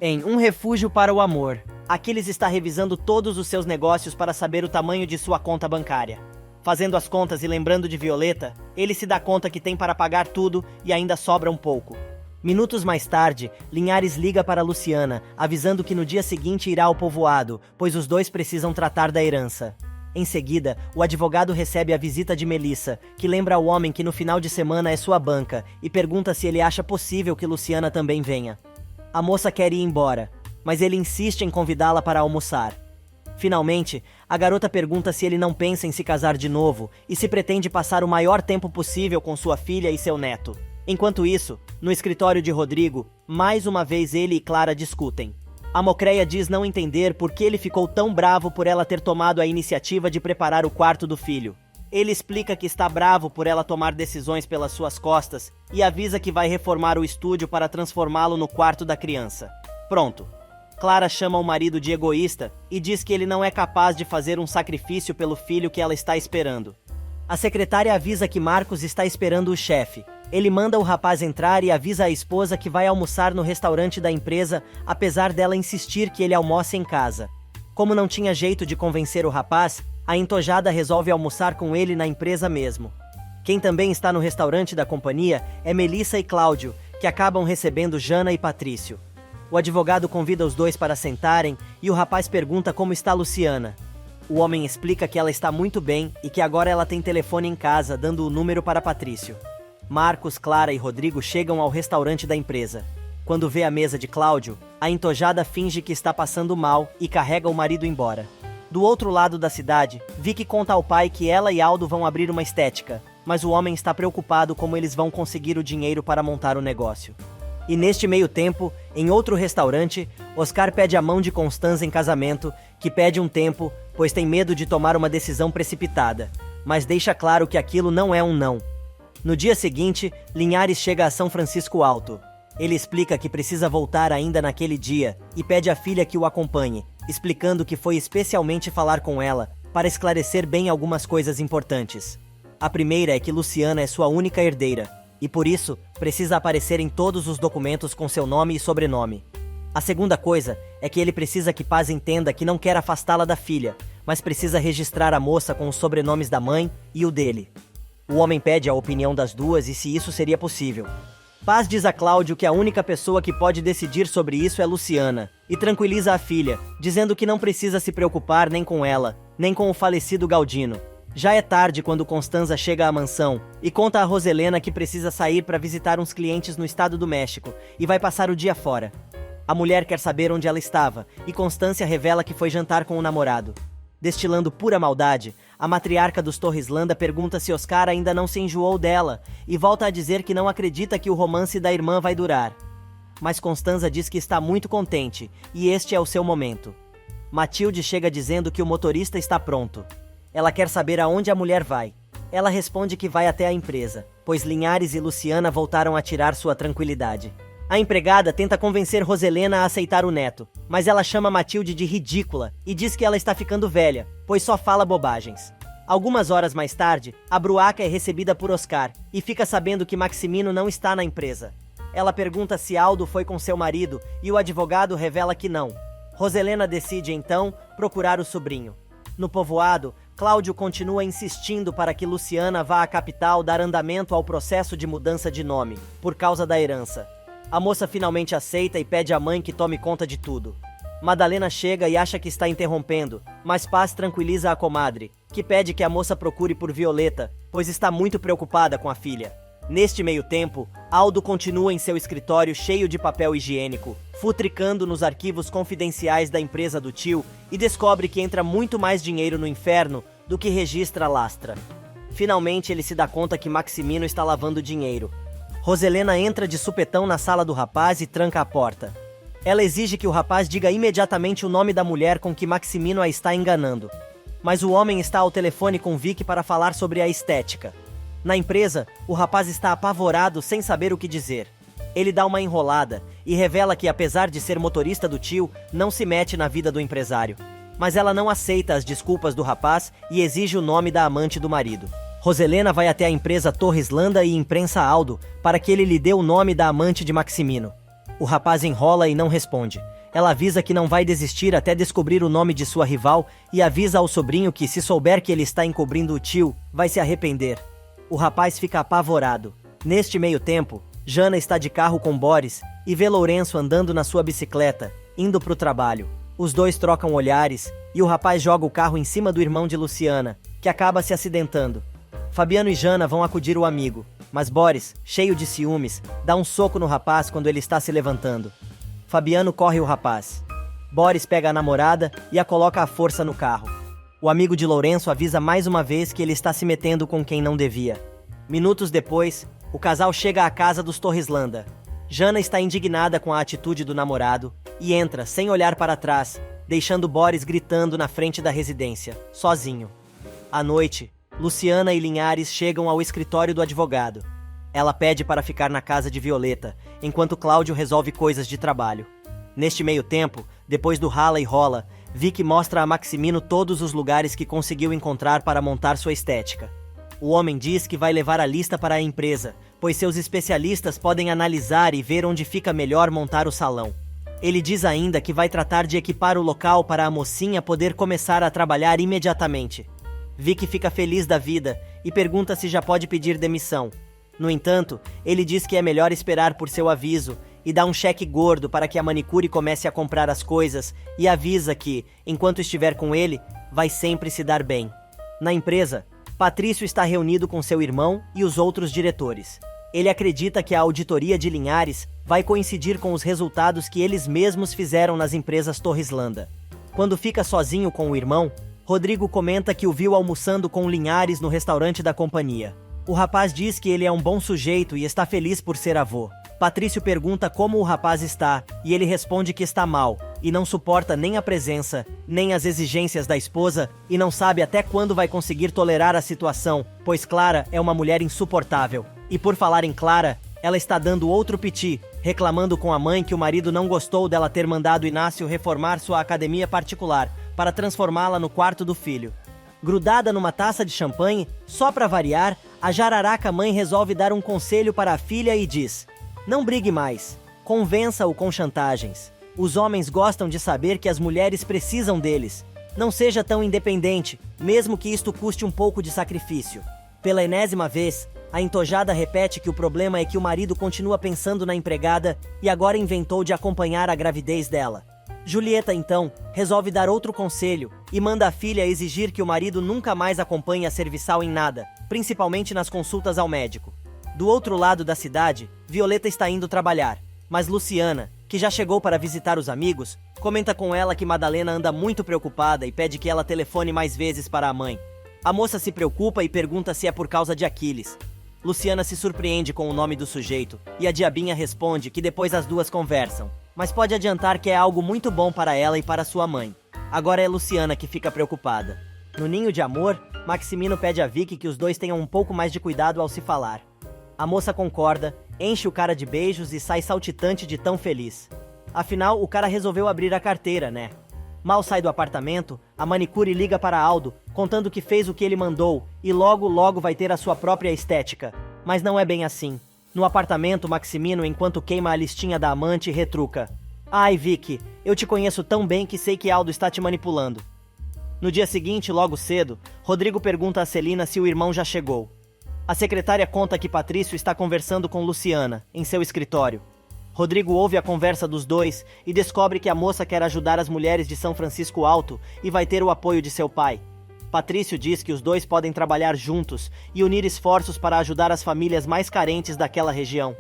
Em Um Refúgio para o Amor, Aquiles está revisando todos os seus negócios para saber o tamanho de sua conta bancária. Fazendo as contas e lembrando de Violeta, ele se dá conta que tem para pagar tudo e ainda sobra um pouco. Minutos mais tarde, Linhares liga para Luciana, avisando que no dia seguinte irá ao povoado, pois os dois precisam tratar da herança. Em seguida, o advogado recebe a visita de Melissa, que lembra ao homem que no final de semana é sua banca, e pergunta se ele acha possível que Luciana também venha. A moça quer ir embora, mas ele insiste em convidá-la para almoçar. Finalmente, a garota pergunta se ele não pensa em se casar de novo e se pretende passar o maior tempo possível com sua filha e seu neto. Enquanto isso, no escritório de Rodrigo, mais uma vez ele e Clara discutem. A Mocreia diz não entender por que ele ficou tão bravo por ela ter tomado a iniciativa de preparar o quarto do filho. Ele explica que está bravo por ela tomar decisões pelas suas costas e avisa que vai reformar o estúdio para transformá-lo no quarto da criança. Pronto. Clara chama o marido de egoísta e diz que ele não é capaz de fazer um sacrifício pelo filho que ela está esperando. A secretária avisa que Marcos está esperando o chefe. Ele manda o rapaz entrar e avisa a esposa que vai almoçar no restaurante da empresa, apesar dela insistir que ele almoce em casa. Como não tinha jeito de convencer o rapaz, a entojada resolve almoçar com ele na empresa mesmo. Quem também está no restaurante da companhia é Melissa e Cláudio, que acabam recebendo Jana e Patrício. O advogado convida os dois para sentarem e o rapaz pergunta como está Luciana. O homem explica que ela está muito bem e que agora ela tem telefone em casa, dando o número para Patrício. Marcos, Clara e Rodrigo chegam ao restaurante da empresa. Quando vê a mesa de Cláudio, a entojada finge que está passando mal e carrega o marido embora. Do outro lado da cidade, Vicky conta ao pai que ela e Aldo vão abrir uma estética, mas o homem está preocupado como eles vão conseguir o dinheiro para montar o negócio. E neste meio tempo, em outro restaurante, Oscar pede a mão de Constanza em casamento, que pede um tempo, pois tem medo de tomar uma decisão precipitada, mas deixa claro que aquilo não é um não. No dia seguinte, Linhares chega a São Francisco Alto. Ele explica que precisa voltar ainda naquele dia e pede à filha que o acompanhe, explicando que foi especialmente falar com ela para esclarecer bem algumas coisas importantes. A primeira é que Luciana é sua única herdeira, e por isso precisa aparecer em todos os documentos com seu nome e sobrenome. A segunda coisa é que ele precisa que Paz entenda que não quer afastá-la da filha, mas precisa registrar a moça com os sobrenomes da mãe e o dele. O homem pede a opinião das duas e se isso seria possível. Paz diz a Cláudio que a única pessoa que pode decidir sobre isso é Luciana, e tranquiliza a filha, dizendo que não precisa se preocupar nem com ela, nem com o falecido Galdino. Já é tarde quando Constanza chega à mansão e conta a Roselena que precisa sair para visitar uns clientes no estado do México e vai passar o dia fora. A mulher quer saber onde ela estava e Constância revela que foi jantar com o namorado. Destilando pura maldade, a matriarca dos Torreslanda pergunta se Oscar ainda não se enjoou dela e volta a dizer que não acredita que o romance da irmã vai durar. Mas Constanza diz que está muito contente e este é o seu momento. Matilde chega dizendo que o motorista está pronto. Ela quer saber aonde a mulher vai. Ela responde que vai até a empresa, pois Linhares e Luciana voltaram a tirar sua tranquilidade. A empregada tenta convencer Roselena a aceitar o neto, mas ela chama Matilde de ridícula e diz que ela está ficando velha, pois só fala bobagens. Algumas horas mais tarde, a Bruaca é recebida por Oscar e fica sabendo que Maximino não está na empresa. Ela pergunta se Aldo foi com seu marido e o advogado revela que não. Roselena decide então procurar o sobrinho. No povoado, Cláudio continua insistindo para que Luciana vá à capital dar andamento ao processo de mudança de nome, por causa da herança. A moça finalmente aceita e pede à mãe que tome conta de tudo. Madalena chega e acha que está interrompendo, mas Paz tranquiliza a comadre, que pede que a moça procure por Violeta, pois está muito preocupada com a filha. Neste meio tempo, Aldo continua em seu escritório cheio de papel higiênico, futricando nos arquivos confidenciais da empresa do tio e descobre que entra muito mais dinheiro no inferno do que registra a lastra. Finalmente ele se dá conta que Maximino está lavando dinheiro. Roselena entra de supetão na sala do rapaz e tranca a porta. Ela exige que o rapaz diga imediatamente o nome da mulher com que Maximino a está enganando. Mas o homem está ao telefone com Vicky para falar sobre a estética. Na empresa, o rapaz está apavorado sem saber o que dizer. Ele dá uma enrolada e revela que, apesar de ser motorista do tio, não se mete na vida do empresário. Mas ela não aceita as desculpas do rapaz e exige o nome da amante do marido. Roselena vai até a empresa Torreslanda e imprensa Aldo para que ele lhe dê o nome da amante de Maximino. O rapaz enrola e não responde. Ela avisa que não vai desistir até descobrir o nome de sua rival e avisa ao sobrinho que, se souber que ele está encobrindo o tio, vai se arrepender. O rapaz fica apavorado. Neste meio tempo, Jana está de carro com Boris e vê Lourenço andando na sua bicicleta, indo para o trabalho. Os dois trocam olhares e o rapaz joga o carro em cima do irmão de Luciana, que acaba se acidentando. Fabiano e Jana vão acudir o amigo, mas Boris, cheio de ciúmes, dá um soco no rapaz quando ele está se levantando. Fabiano corre o rapaz. Boris pega a namorada e a coloca à força no carro. O amigo de Lourenço avisa mais uma vez que ele está se metendo com quem não devia. Minutos depois, o casal chega à casa dos Torreslanda. Jana está indignada com a atitude do namorado e entra, sem olhar para trás, deixando Boris gritando na frente da residência, sozinho. À noite, Luciana e Linhares chegam ao escritório do advogado. Ela pede para ficar na casa de Violeta, enquanto Cláudio resolve coisas de trabalho. Neste meio tempo, depois do rala e rola, Vicky mostra a Maximino todos os lugares que conseguiu encontrar para montar sua estética. O homem diz que vai levar a lista para a empresa, pois seus especialistas podem analisar e ver onde fica melhor montar o salão. Ele diz ainda que vai tratar de equipar o local para a mocinha poder começar a trabalhar imediatamente. Vicky fica feliz da vida e pergunta se já pode pedir demissão. No entanto, ele diz que é melhor esperar por seu aviso e dá um cheque gordo para que a manicure comece a comprar as coisas e avisa que, enquanto estiver com ele, vai sempre se dar bem. Na empresa, Patrício está reunido com seu irmão e os outros diretores. Ele acredita que a auditoria de Linhares vai coincidir com os resultados que eles mesmos fizeram nas empresas Torreslanda. Quando fica sozinho com o irmão, Rodrigo comenta que o viu almoçando com Linhares no restaurante da companhia. O rapaz diz que ele é um bom sujeito e está feliz por ser avô. Patrício pergunta como o rapaz está e ele responde que está mal e não suporta nem a presença, nem as exigências da esposa e não sabe até quando vai conseguir tolerar a situação, pois Clara é uma mulher insuportável. E por falar em Clara, ela está dando outro piti, reclamando com a mãe que o marido não gostou dela ter mandado Inácio reformar sua academia particular para transformá-la no quarto do filho. Grudada numa taça de champanhe, só para variar, a jararaca mãe resolve dar um conselho para a filha e diz: não brigue mais, convença-o com chantagens. Os homens gostam de saber que as mulheres precisam deles. Não seja tão independente, mesmo que isto custe um pouco de sacrifício. Pela enésima vez, a entojada repete que o problema é que o marido continua pensando na empregada e agora inventou de acompanhar a gravidez dela. Julieta, então, resolve dar outro conselho e manda a filha exigir que o marido nunca mais acompanhe a serviçal em nada, principalmente nas consultas ao médico. Do outro lado da cidade, Violeta está indo trabalhar, mas Luciana, que já chegou para visitar os amigos, comenta com ela que Madalena anda muito preocupada e pede que ela telefone mais vezes para a mãe. A moça se preocupa e pergunta se é por causa de Aquiles. Luciana se surpreende com o nome do sujeito e a diabinha responde que depois as duas conversam, mas pode adiantar que é algo muito bom para ela e para sua mãe. Agora é Luciana que fica preocupada. No ninho de amor, Maximino pede a Vicky que os dois tenham um pouco mais de cuidado ao se falar. A moça concorda, enche o cara de beijos e sai saltitante de tão feliz. Afinal, o cara resolveu abrir a carteira, né? Mal sai do apartamento, a manicure liga para Aldo, contando que fez o que ele mandou e logo vai ter a sua própria estética. Mas não é bem assim. No apartamento, Maximino, enquanto queima a listinha da amante, retruca: ai, Vicky, eu te conheço tão bem que sei que Aldo está te manipulando. No dia seguinte, logo cedo, Rodrigo pergunta a Celina se o irmão já chegou. A secretária conta que Patrício está conversando com Luciana, em seu escritório. Rodrigo ouve a conversa dos dois e descobre que a moça quer ajudar as mulheres de São Francisco Alto e vai ter o apoio de seu pai. Patrício diz que os dois podem trabalhar juntos e unir esforços para ajudar as famílias mais carentes daquela região.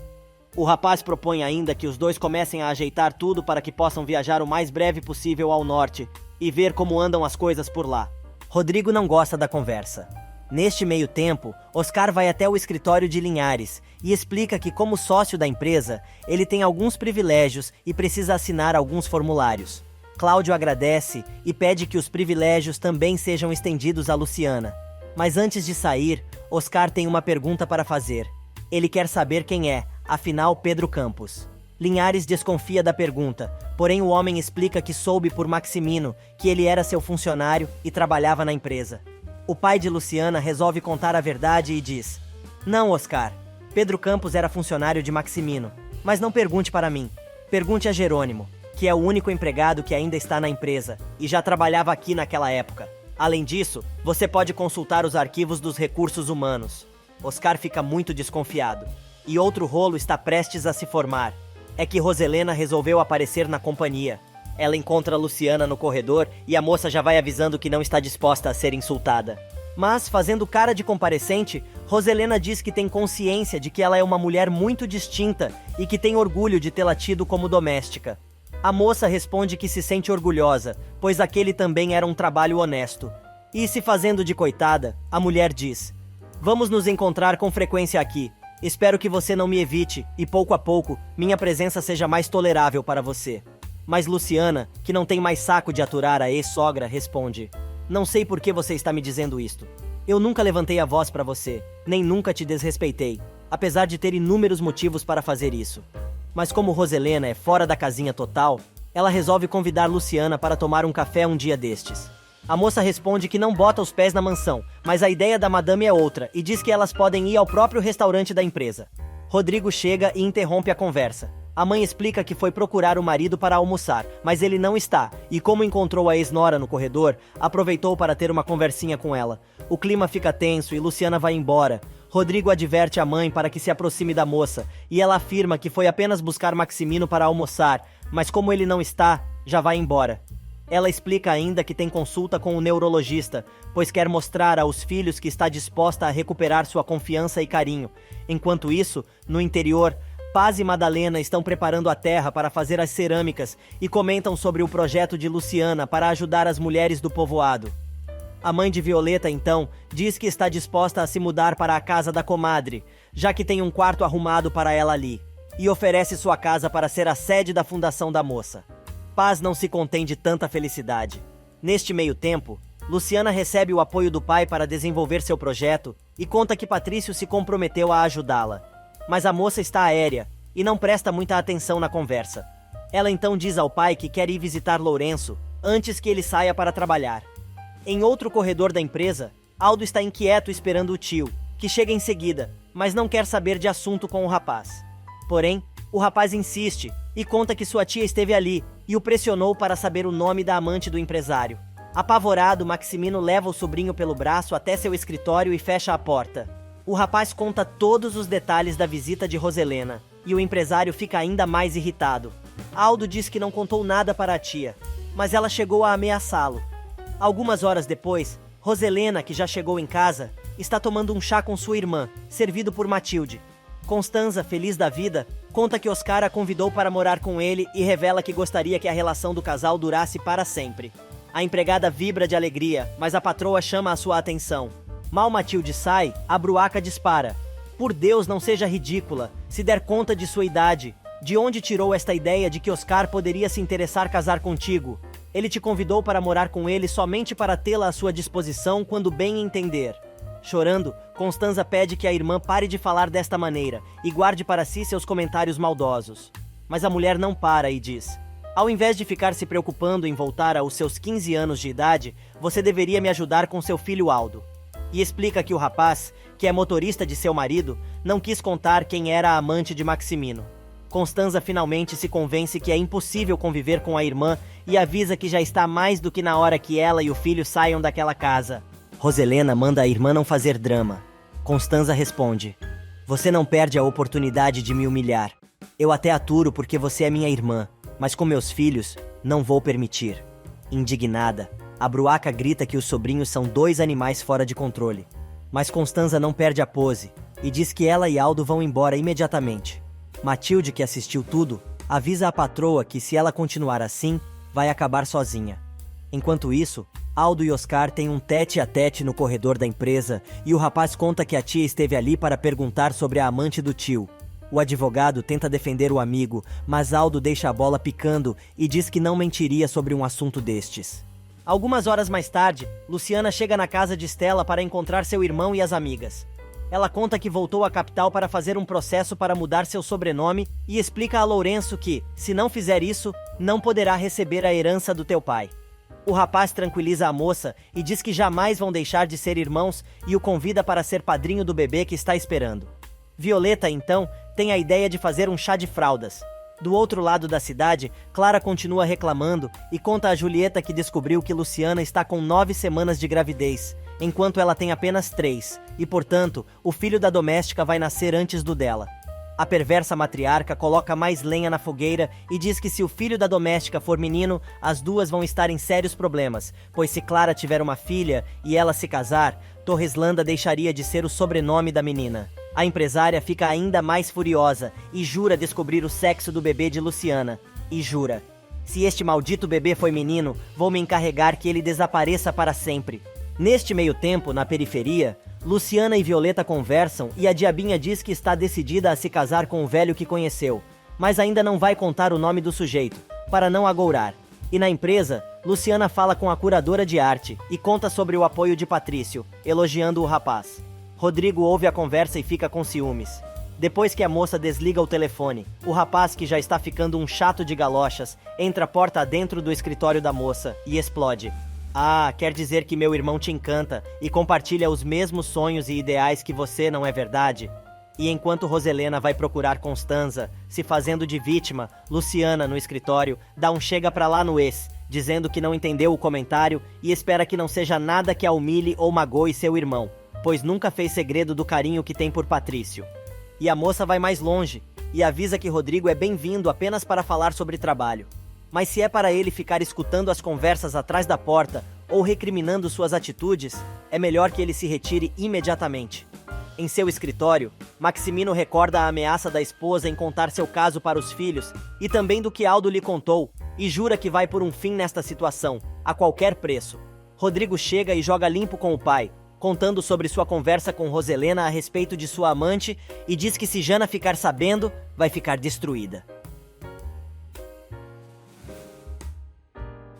O rapaz propõe ainda que os dois comecem a ajeitar tudo para que possam viajar o mais breve possível ao norte e ver como andam as coisas por lá. Rodrigo não gosta da conversa. Neste meio tempo, Oscar vai até o escritório de Linhares e explica que, como sócio da empresa, ele tem alguns privilégios e precisa assinar alguns formulários. Cláudio agradece e pede que os privilégios também sejam estendidos a Luciana. Mas antes de sair, Oscar tem uma pergunta para fazer. Ele quer saber quem é, afinal, Pedro Campos. Linhares desconfia da pergunta, porém o homem explica que soube por Maximino que ele era seu funcionário e trabalhava na empresa. O pai de Luciana resolve contar a verdade e diz: não, Oscar, Pedro Campos era funcionário de Maximino, mas não pergunte para mim. Pergunte a Jerônimo, que é o único empregado que ainda está na empresa e já trabalhava aqui naquela época. Além disso, você pode consultar os arquivos dos recursos humanos. Oscar fica muito desconfiado. E outro rolo está prestes a se formar. É que Roselena resolveu aparecer na companhia. Ela encontra Luciana no corredor e a moça já vai avisando que não está disposta a ser insultada. Mas, fazendo cara de comparecente, Roselena diz que tem consciência de que ela é uma mulher muito distinta e que tem orgulho de tê-la tido como doméstica. A moça responde que se sente orgulhosa, pois aquele também era um trabalho honesto. E se fazendo de coitada, a mulher diz: "Vamos nos encontrar com frequência aqui. Espero que você não me evite e, pouco a pouco, minha presença seja mais tolerável para você." Mas Luciana, que não tem mais saco de aturar a ex-sogra, responde: "Não sei por que você está me dizendo isto. Eu nunca levantei a voz para você, nem nunca te desrespeitei, apesar de ter inúmeros motivos para fazer isso." Mas como Roselena é fora da casinha total, ela resolve convidar Luciana para tomar um café um dia destes. A moça responde que não bota os pés na mansão, mas a ideia da madame é outra e diz que elas podem ir ao próprio restaurante da empresa. Rodrigo chega e interrompe a conversa. A mãe explica que foi procurar o marido para almoçar, mas ele não está, e como encontrou a ex-nora no corredor, aproveitou para ter uma conversinha com ela. O clima fica tenso e Luciana vai embora. Rodrigo adverte a mãe para que se aproxime da moça, e ela afirma que foi apenas buscar Maximino para almoçar, mas como ele não está, já vai embora. Ela explica ainda que tem consulta com o neurologista, pois quer mostrar aos filhos que está disposta a recuperar sua confiança e carinho. Enquanto isso, no interior, Paz e Madalena estão preparando a terra para fazer as cerâmicas e comentam sobre o projeto de Luciana para ajudar as mulheres do povoado. A mãe de Violeta, então, diz que está disposta a se mudar para a casa da comadre, já que tem um quarto arrumado para ela ali, e oferece sua casa para ser a sede da fundação da moça. Paz não se contém de tanta felicidade. Neste meio tempo, Luciana recebe o apoio do pai para desenvolver seu projeto e conta que Patrício se comprometeu a ajudá-la. Mas a moça está aérea e não presta muita atenção na conversa. Ela então diz ao pai que quer ir visitar Lourenço antes que ele saia para trabalhar. Em outro corredor da empresa, Aldo está inquieto esperando o tio, que chega em seguida, mas não quer saber de assunto com o rapaz. Porém, o rapaz insiste e conta que sua tia esteve ali e o pressionou para saber o nome da amante do empresário. Apavorado, Maximino leva o sobrinho pelo braço até seu escritório e fecha a porta. O rapaz conta todos os detalhes da visita de Roselena, e o empresário fica ainda mais irritado. Aldo diz que não contou nada para a tia, mas ela chegou a ameaçá-lo. Algumas horas depois, Roselena, que já chegou em casa, está tomando um chá com sua irmã, servido por Matilde. Constanza, feliz da vida, conta que Oscar a convidou para morar com ele e revela que gostaria que a relação do casal durasse para sempre. A empregada vibra de alegria, mas a patroa chama a sua atenção. Mal Matilde sai, a bruaca dispara. "Por Deus, não seja ridícula, se der conta de sua idade. De onde tirou esta ideia de que Oscar poderia se interessar casar contigo? Ele te convidou para morar com ele somente para tê-la à sua disposição quando bem entender." Chorando, Constanza pede que a irmã pare de falar desta maneira e guarde para si seus comentários maldosos. Mas a mulher não para e diz: "Ao invés de ficar se preocupando em voltar aos seus 15 anos de idade, você deveria me ajudar com seu filho Aldo." E explica que o rapaz, que é motorista de seu marido, não quis contar quem era a amante de Maximino. Constanza finalmente se convence que é impossível conviver com a irmã e avisa que já está mais do que na hora que ela e o filho saiam daquela casa. Roselena manda a irmã não fazer drama. Constanza responde: "Você não perde a oportunidade de me humilhar. Eu até aturo porque você é minha irmã, mas com meus filhos, não vou permitir." Indignada, a bruaca grita que os sobrinhos são dois animais fora de controle. Mas Constanza não perde a pose e diz que ela e Aldo vão embora imediatamente. Matilde, que assistiu tudo, avisa a patroa que se ela continuar assim, vai acabar sozinha. Enquanto isso, Aldo e Oscar têm um tete-a-tete no corredor da empresa e o rapaz conta que a tia esteve ali para perguntar sobre a amante do tio. O advogado tenta defender o amigo, mas Aldo deixa a bola picando e diz que não mentiria sobre um assunto destes. Algumas horas mais tarde, Luciana chega na casa de Stella para encontrar seu irmão e as amigas. Ela conta que voltou à capital para fazer um processo para mudar seu sobrenome e explica a Lourenço que, se não fizer isso, não poderá receber a herança do teu pai. O rapaz tranquiliza a moça e diz que jamais vão deixar de ser irmãos e o convida para ser padrinho do bebê que está esperando. Violeta, então, tem a ideia de fazer um chá de fraldas. Do outro lado da cidade, Clara continua reclamando e conta a Julieta que descobriu que Luciana está com 9 semanas de gravidez, enquanto ela tem apenas 3, e portanto, o filho da doméstica vai nascer antes do dela. A perversa matriarca coloca mais lenha na fogueira e diz que se o filho da doméstica for menino, as duas vão estar em sérios problemas, pois se Clara tiver uma filha e ela se casar, Torreslanda deixaria de ser o sobrenome da menina. A empresária fica ainda mais furiosa e jura descobrir o sexo do bebê de Luciana. E jura: se este maldito bebê foi menino, vou me encarregar que ele desapareça para sempre. Neste meio tempo, na periferia, Luciana e Violeta conversam e a diabinha diz que está decidida a se casar com o velho que conheceu, mas ainda não vai contar o nome do sujeito, para não agourar. E na empresa, Luciana fala com a curadora de arte e conta sobre o apoio de Patrício, elogiando o rapaz. Rodrigo ouve a conversa e fica com ciúmes. Depois que a moça desliga o telefone, o rapaz, que já está ficando um chato de galochas, entra porta adentro do escritório da moça e explode. Ah, quer dizer que meu irmão te encanta e compartilha os mesmos sonhos e ideais que você, não é verdade? E enquanto Roselena vai procurar Constanza, se fazendo de vítima, Luciana, no escritório, dá um chega pra lá no ex, dizendo que não entendeu o comentário e espera que não seja nada que a humilhe ou magoe seu irmão, pois nunca fez segredo do carinho que tem por Patrício. E a moça vai mais longe e avisa que Rodrigo é bem-vindo apenas para falar sobre trabalho. Mas se é para ele ficar escutando as conversas atrás da porta ou recriminando suas atitudes, é melhor que ele se retire imediatamente. Em seu escritório, Maximino recorda a ameaça da esposa em contar seu caso para os filhos e também do que Aldo lhe contou, e jura que vai por um fim nesta situação, a qualquer preço. Rodrigo chega e joga limpo com o pai, contando sobre sua conversa com Roselena a respeito de sua amante e diz que se Jana ficar sabendo, vai ficar destruída.